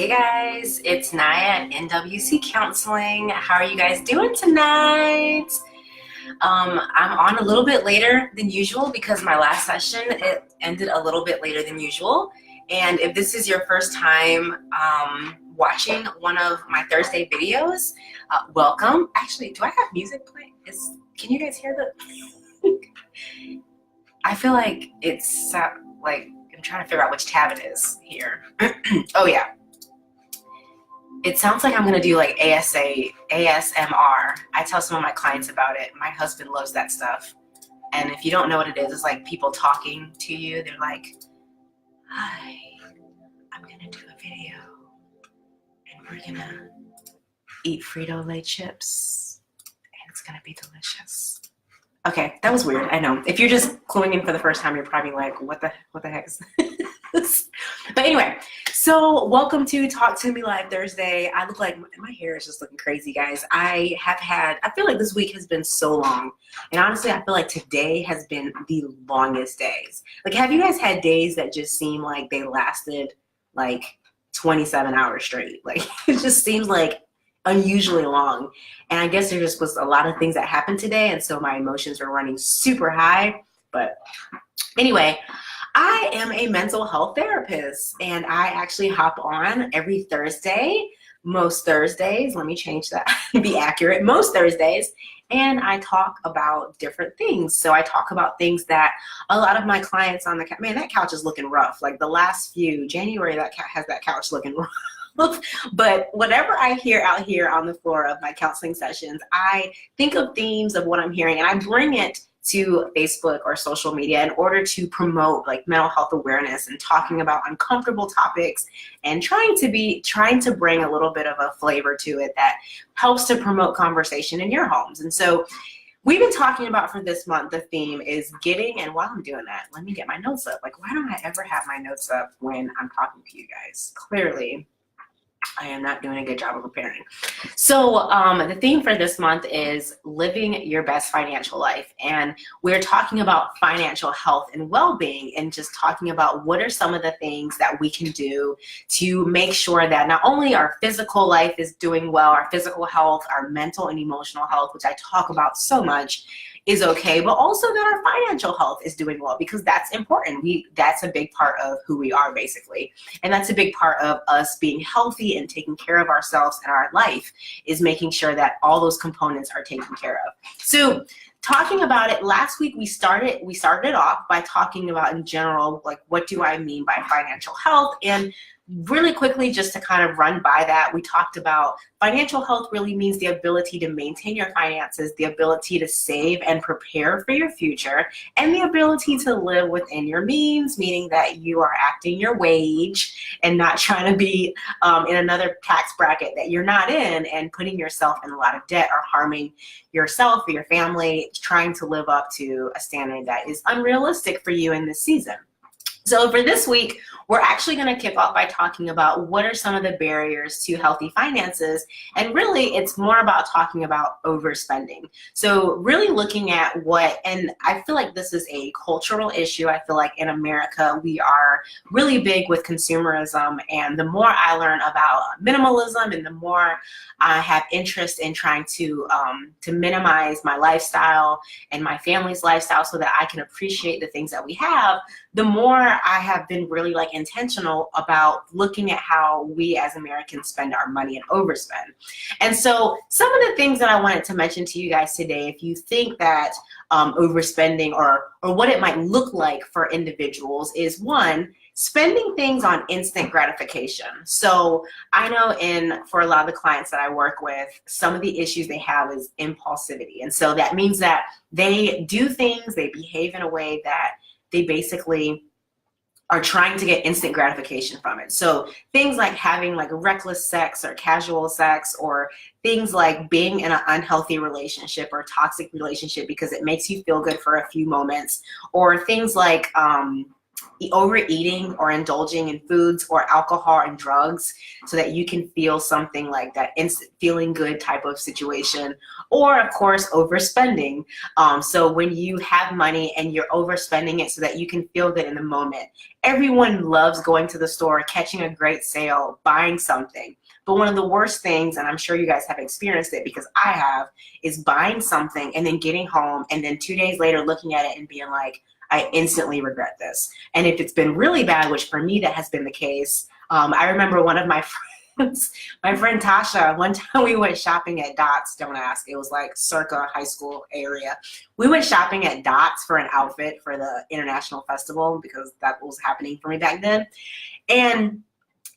Hey guys, it's Naya at NWC Counseling. How are you guys doing tonight? I'm on a little bit later than usual because my last session, it ended a little bit later than usual. And if this is your first time watching one of my Thursday videos, welcome. Actually, do I have music playing? Can you guys hear the... I feel like it's like I'm trying to figure out which tab it is here. Oh yeah. It sounds like I'm gonna do like ASMR. I tell some of my clients about it. My husband loves that stuff. And if you don't know what it is, it's like people talking to you. They're like, hi, I'm gonna do a video and we're gonna eat Frito-Lay chips and it's gonna be delicious. Okay, that was weird, I know. If you're just cluing in for the first time, you're probably like, what the heck is this? But anyway, so welcome to Talk to Me Live Thursday. I look like my hair is just looking crazy, guys. I feel like this week has been so long. And honestly, I feel like today has been the longest days. Like, have you guys had days that just seem like they lasted like 27 hours straight? Like, it just seems like unusually long. And I guess there just was a lot of things that happened today, and so my emotions were running super high. But anyway, I am a mental health therapist, and I actually hop on every Thursday, most Thursdays, let me change that, be accurate, most Thursdays, and I talk about different things. So I talk about things that a lot of my clients on the couch, man, that couch is looking rough. Like the last few, January, that has that couch looking rough. But whatever I hear out here on the floor of my counseling sessions, I think of themes of what I'm hearing and I bring it to Facebook or social media in order to promote like mental health awareness and talking about uncomfortable topics and trying to bring a little bit of a flavor to it that helps to promote conversation in your homes. And so we've been talking about for this month, the theme is getting, and while I'm doing that, let me get my notes up. Like, why don't I ever have my notes up when I'm talking to you guys? Clearly, I am not doing a good job of preparing. So the theme for this month is living your best financial life. And we're talking about financial health and well-being and just talking about what are some of the things that we can do to make sure that not only our physical life is doing well, our physical health, our mental and emotional health, which I talk about so much, is okay, but also that our financial health is doing well, because that's important. That's a big part of who we are, basically. And that's a big part of us being healthy and taking care of ourselves and our life, is making sure that all those components are taken care of. So talking about it, last week we started it off by talking about in general, like, what do I mean by financial health? And really quickly, just to kind of run by that, we talked about financial health really means the ability to maintain your finances, the ability to save and prepare for your future, and the ability to live within your means, meaning that you are acting your wage and not trying to be in another tax bracket that you're not in and putting yourself in a lot of debt or harming yourself or your family, trying to live up to a standard that is unrealistic for you in this season. So for this week, we're actually going to kick off by talking about what are some of the barriers to healthy finances. And really, it's more about talking about overspending. So really looking at and I feel like this is a cultural issue. I feel like in America, we are really big with consumerism. And the more I learn about minimalism and the more I have interest in trying to minimize my lifestyle and my family's lifestyle so that I can appreciate the things that we have, the more I have been really like intentional about looking at how we as Americans spend our money and overspend. And so some of the things that I wanted to mention to you guys today, if you think that overspending or what it might look like for individuals, is one, spending things on instant gratification. So I know for a lot of the clients that I work with, some of the issues they have is impulsivity. And so that means that they do things, they behave in a way that they basically are trying to get instant gratification from it. So things like having like reckless sex or casual sex, or things like being in an unhealthy relationship or toxic relationship because it makes you feel good for a few moments, or things like overeating or indulging in foods or alcohol and drugs so that you can feel something like that instant feeling good type of situation, or of course overspending. So when you have money and you're overspending it so that you can feel good in the moment. Everyone loves going to the store, catching a great sale, buying something. But one of the worst things, and I'm sure you guys have experienced it because I have, is buying something and then getting home and then 2 days later looking at it and being like, I instantly regret this. And if it's been really bad, which for me that has been the case, I remember one of my friends, my friend Tasha, one time we went shopping at Dots, don't ask, it was like circa high school area. We went shopping at Dots for an outfit for the International Festival because that was happening for me back then. And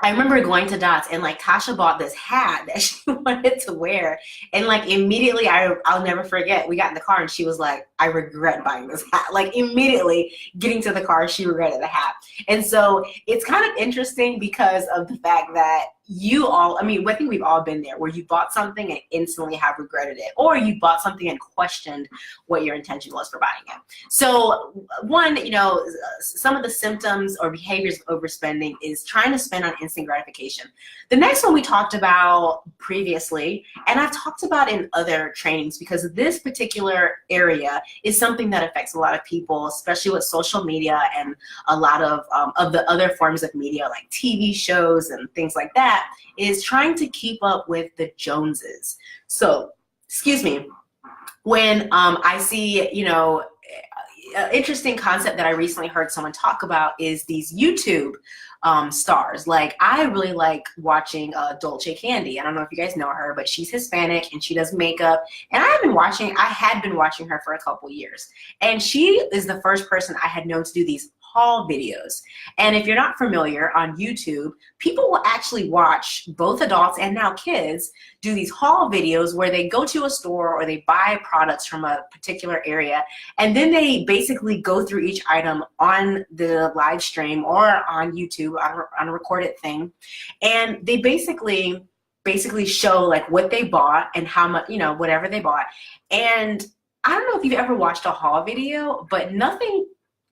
I remember going to Dots and like Tasha bought this hat that she wanted to wear, and like immediately I'll never forget, we got in the car and she was like, I regret buying this hat. Like immediately getting to the car, she regretted the hat. And so it's kind of interesting because of the fact that you all, I mean, I think we've all been there where you bought something and instantly have regretted it, or you bought something and questioned what your intention was for buying it. So one, you know, some of the symptoms or behaviors of overspending is trying to spend on instant gratification. The next one we talked about previously, and I've talked about in other trainings because this particular area is something that affects a lot of people, especially with social media and a lot of the other forms of media like TV shows and things like that, is trying to keep up with the Joneses. So, excuse me, when I see, you know, an interesting concept that I recently heard someone talk about is these YouTube stars. Like I really like watching Dolce Candy. I don't know if you guys know her, but she's Hispanic and she does makeup. And I had been watching her for a couple years. And she is the first person I had known to do these haul videos. And if you're not familiar, on YouTube, people will actually watch, both adults and now kids, do these haul videos where they go to a store or they buy products from a particular area, and then they basically go through each item on the live stream or on YouTube on a recorded thing, and they basically show like what they bought and how much, you know, whatever they bought. And I don't know if you've ever watched a haul video, but nothing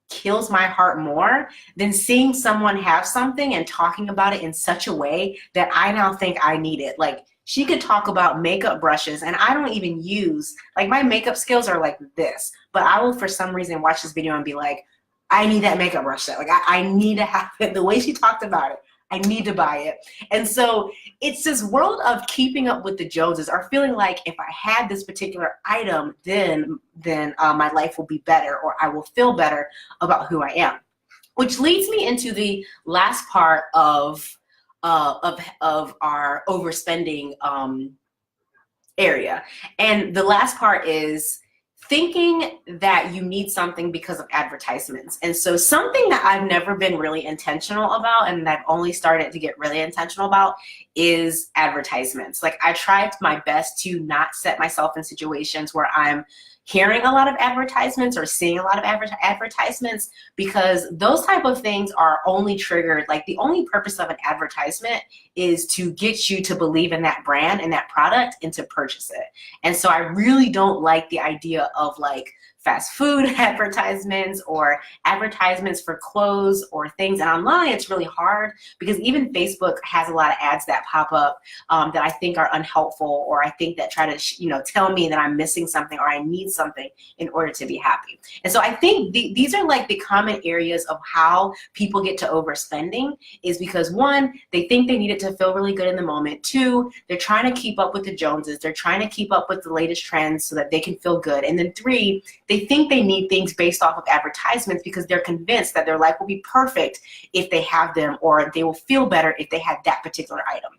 kills my heart more than seeing someone have something and talking about it in such a way that I now think I need it. Like she could talk about makeup brushes and I don't even use, like my makeup skills are like this, but I will for some reason watch this video and be like, I need that makeup brush set. Like I need to have it. The way she talked about it, I need to buy it. And so it's this world of keeping up with the Joneses, or feeling like if I had this particular item, then my life will be better, or I will feel better about who I am. Which leads me into the last part of our overspending area. And the last part is thinking that you need something because of advertisements. And so something that I've never been really intentional about and I've only started to get really intentional about is advertisements. Like I tried my best to not set myself in situations where I'm hearing a lot of advertisements or seeing a lot of advertisements, because those type of things are only triggered, like the only purpose of an advertisement is to get you to believe in that brand and that product and to purchase it. And so I really don't like the idea of like fast food advertisements or advertisements for clothes or things. And online it's really hard because even Facebook has a lot of ads that pop up that I think are unhelpful, or I think that try to tell me that I'm missing something or I need something in order to be happy. And so I think these are like the common areas of how people get to overspending, is because one, they think they need it to feel really good in the moment. Two, they're trying to keep up with the Joneses. They're trying to keep up with the latest trends so that they can feel good. And then three, they think they need things based off of advertisements because they're convinced that their life will be perfect if they have them, or they will feel better if they had that particular item.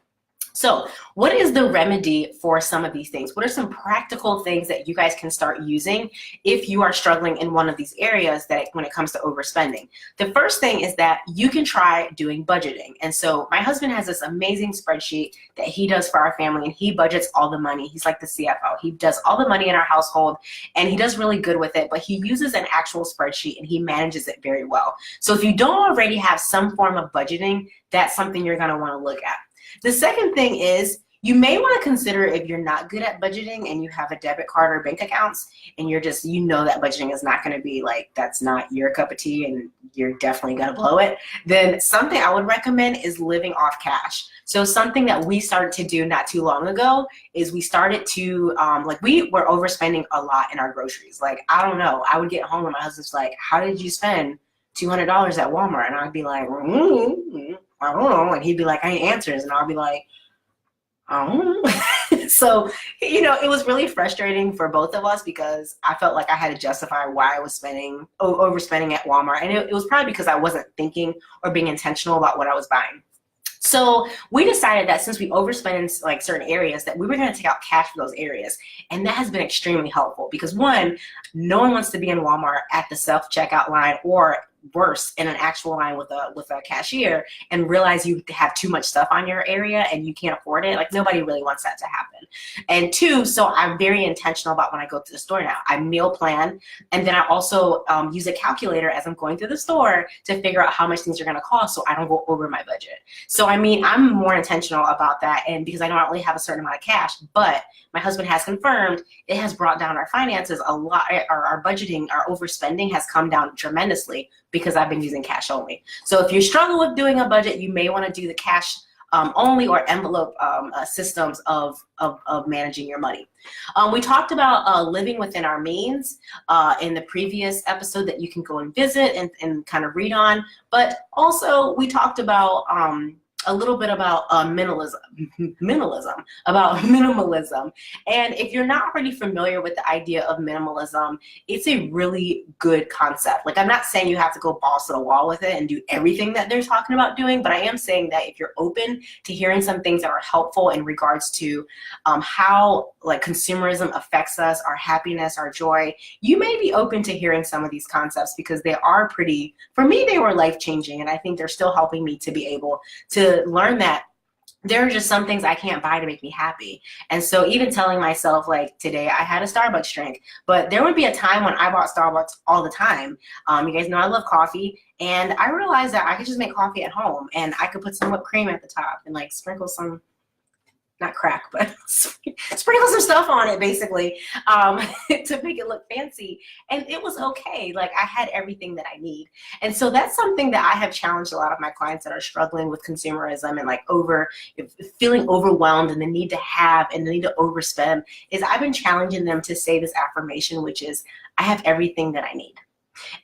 So what is the remedy for some of these things? What are some practical things that you guys can start using if you are struggling in one of these areas that when it comes to overspending? The first thing is that you can try doing budgeting. And so my husband has this amazing spreadsheet that he does for our family, and he budgets all the money. He's like the CFO. He does all the money in our household, and he does really good with it, but he uses an actual spreadsheet and he manages it very well. So if you don't already have some form of budgeting, that's something you're gonna wanna look at. The second thing is You may want to consider if you're not good at budgeting and you have a debit card or bank accounts and you're just, you know that budgeting is not going to be like, that's not your cup of tea and you're definitely going to blow it, then something I would recommend is living off cash. So something that we started to do not too long ago is we started to, like we were overspending a lot in our groceries. Like, I don't know, I would get home and my husband's like, how did you spend $200 at Walmart? And I'd be like, I don't know. And he'd be like, I ain't answers. And I'll be like, so, you know, it was really frustrating for both of us because I felt like I had to justify why I was overspending at Walmart. And it was probably because I wasn't thinking or being intentional about what I was buying. So we decided that since we overspend in like certain areas that we were going to take out cash for those areas. And that has been extremely helpful because one, no one wants to be in Walmart at the self-checkout line or worse in an actual line with a cashier and realize you have too much stuff on your area and you can't afford it. Like nobody really wants that to happen. And two, so I'm very intentional about when I go to the store now. I meal plan, and then I also use a calculator as I'm going through the store to figure out how much things are going to cost so I don't go over my budget. So I mean, I'm more intentional about that, and because I don't really have a certain amount of cash, but my husband has confirmed it has brought down our finances a lot. Our budgeting, our overspending has come down tremendously because I've been using cash only. So if you struggle with doing a budget, you may want to do the cash only or envelope systems of managing your money. We talked about living within our means in the previous episode that you can go and visit and kind of read on, but also we talked about a little bit about minimalism. And if you're not already familiar with the idea of minimalism, it's a really good concept. Like, I'm not saying you have to go balls to the wall with it and do everything that they're talking about doing, but I am saying that if you're open to hearing some things that are helpful in regards to how like consumerism affects us, our happiness, our joy, you may be open to hearing some of these concepts because they are pretty, for me, they were life-changing, and I think they're still helping me to be able to learn that there are just some things I can't buy to make me happy. And so even telling myself, like today I had a Starbucks drink, but there would be a time when I bought Starbucks all the time. You guys know I love coffee, and I realized that I could just make coffee at home and I could put some whipped cream at the top and like sprinkle some, not crack, but sprinkle some stuff on it basically to make it look fancy. And it was okay. Like, I had everything that I need. And so that's something that I have challenged a lot of my clients that are struggling with consumerism and like feeling overwhelmed and the need to have and the need to overspend, is I've been challenging them to say this affirmation, which is, I have everything that I need.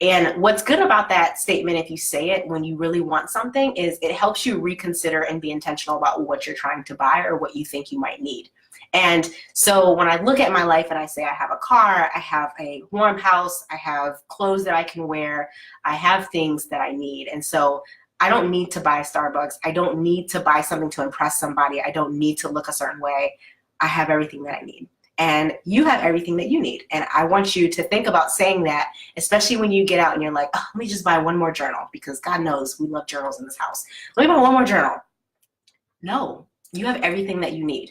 And what's good about that statement, if you say it when you really want something, is it helps you reconsider and be intentional about what you're trying to buy or what you think you might need. And so when I look at my life and I say I have a car, I have a warm house, I have clothes that I can wear, I have things that I need. And so I don't need to buy Starbucks. I don't need to buy something to impress somebody. I don't need to look a certain way. I have everything that I need. And you have everything that you need. And I want you to think about saying that, especially when you get out and you're like, oh, let me just buy one more journal, because God knows we love journals in this house. Let me buy one more journal. No, you have everything that you need.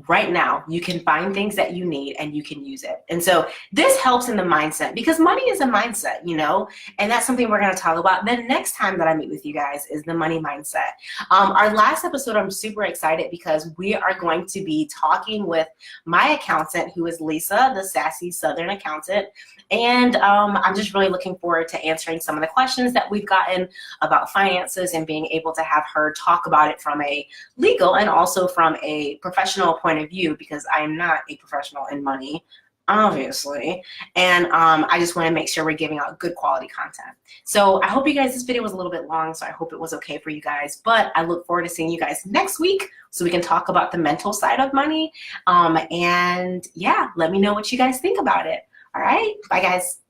Right now, you can find things that you need and you can use it. And so this helps in the mindset, because money is a mindset, you know, and that's something we're going to talk about the next time that I meet with you guys, is the money mindset. Our last episode, I'm super excited because we are going to be talking with my accountant, who is Lisa, the sassy Southern accountant. And I'm just really looking forward to answering some of the questions that we've gotten about finances and being able to have her talk about it from a legal and also from a professional point of view, because I am not a professional in money, obviously. And I just want to make sure we're giving out good quality content. So I hope you guys, this video was a little bit long, so I hope it was okay for you guys. But I look forward to seeing you guys next week so we can talk about the mental side of money. And yeah, let me know what you guys think about it. All right, bye guys.